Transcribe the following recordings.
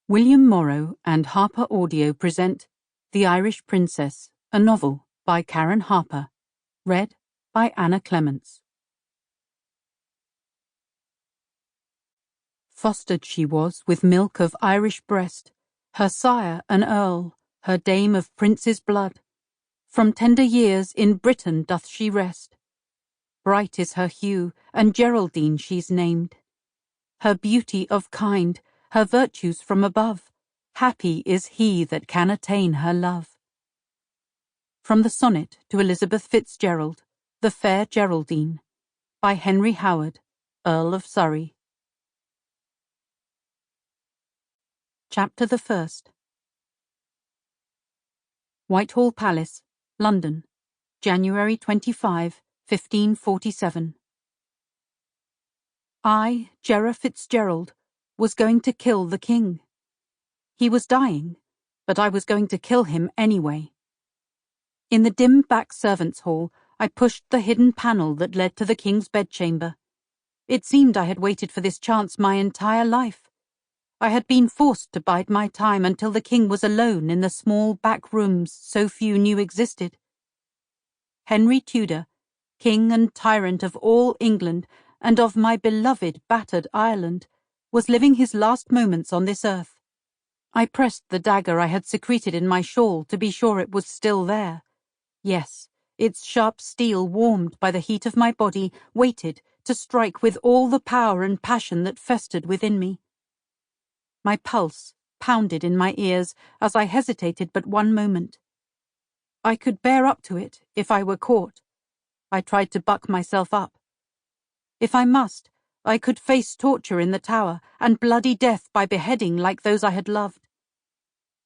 William Morrow and HarperAudio present The Irish Princess, a novel by Karen Harper, read by Anna Clements. Fostered she was with milk of Irish breast, her sire an earl, her dame of prince's blood. From tender years in Britain doth she rest. Bright is her hue, and Geraldine she's named. Her beauty of kind, her virtues from above, happy is he that can attain her love. From the Sonnet to Elizabeth FitzGerald, The Fair Geraldine, by Henry Howard, Earl of Surrey. Chapter the First. Whitehall Palace, London, January 25, 1547. I, Gera FitzGerald, was going to kill the king. He was dying, but I was going to kill him anyway. In the dim back servants' hall, I pushed the hidden panel that led to the king's bedchamber. It seemed I had waited for this chance my entire life. I had been forced to bide my time until the king was alone in the small back rooms so few knew existed. Henry Tudor, king and tyrant of all England and of my beloved battered Ireland, was living his last moments on this earth. I pressed the dagger I had secreted in my shawl to be sure it was still there. Yes, its sharp steel, warmed by the heat of my body, waited to strike with all the power and passion that festered within me. My pulse pounded in my ears as I hesitated but one moment. I could bear up to it if I were caught. I tried to buck myself up. If I must, I could face torture in the Tower and bloody death by beheading like those I had loved.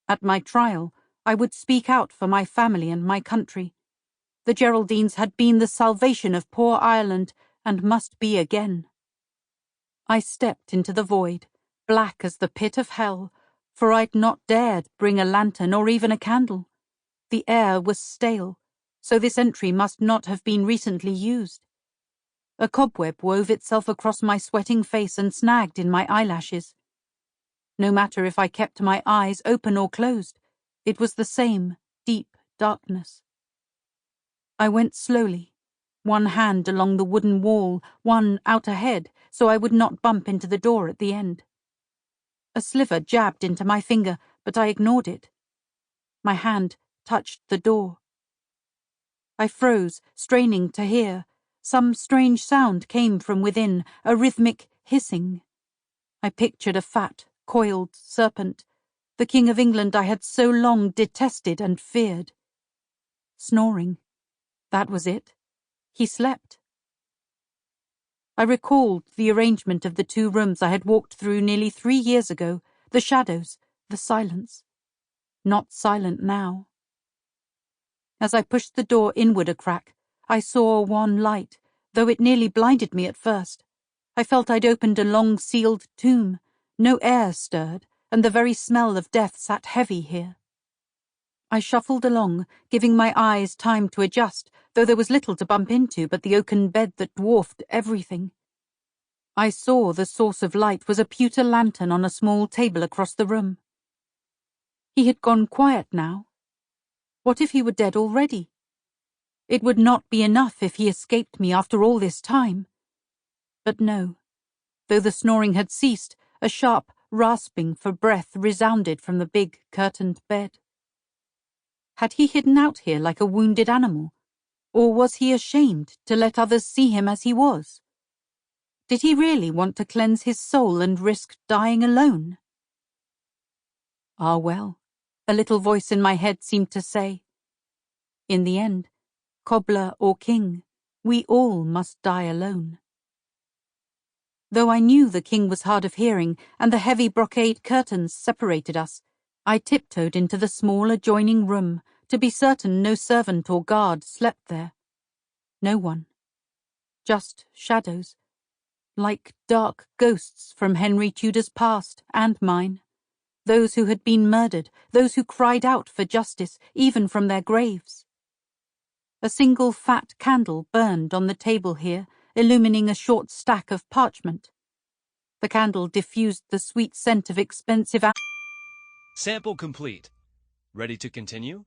At my trial, I would speak out for my family and my country. The Geraldines had been the salvation of poor Ireland and must be again. I stepped into the void, black as the pit of hell, for I'd not dared bring a lantern or even a candle. The air was stale, so this entry must not have been recently used. A cobweb wove itself across my sweating face and snagged in my eyelashes. No matter if I kept my eyes open or closed, it was the same deep darkness. I went slowly, one hand along the wooden wall, one out ahead, so I would not bump into the door at the end. A sliver jabbed into my finger, but I ignored it. My hand touched the door. I froze, straining to hear. Some strange sound came from within, a rhythmic hissing. I pictured a fat, coiled serpent, the King of England I had so long detested and feared. Snoring. That was it. He slept. I recalled the arrangement of the two rooms I had walked through nearly 3 years ago, the shadows, the silence. Not silent now. As I pushed the door inward a crack, I saw one light, though it nearly blinded me at first. I felt I'd opened a long-sealed tomb. No air stirred, and the very smell of death sat heavy here. I shuffled along, giving my eyes time to adjust, though there was little to bump into but the oaken bed that dwarfed everything. I saw the source of light was a pewter lantern on a small table across the room. He had gone quiet now. What if he were dead already? It would not be enough if he escaped me after all this time. But no. Though the snoring had ceased, a sharp rasping for breath resounded from the big curtained bed. Had he hidden out here like a wounded animal, or was he ashamed to let others see him as he was? Did he really want to cleanse his soul and risk dying alone? Ah well, a little voice in my head seemed to say. In the end, cobbler or king, we all must die alone. Though I knew the king was hard of hearing and the heavy brocade curtains separated us, I tiptoed into the small adjoining room to be certain no servant or guard slept there. No one. Just shadows, like dark ghosts from Henry Tudor's past and mine. Those who had been murdered, those who cried out for justice, even from their graves. A single fat candle burned on the table here, illumining a short stack of parchment. The candle diffused the sweet scent of expensive Sample complete. Ready to continue?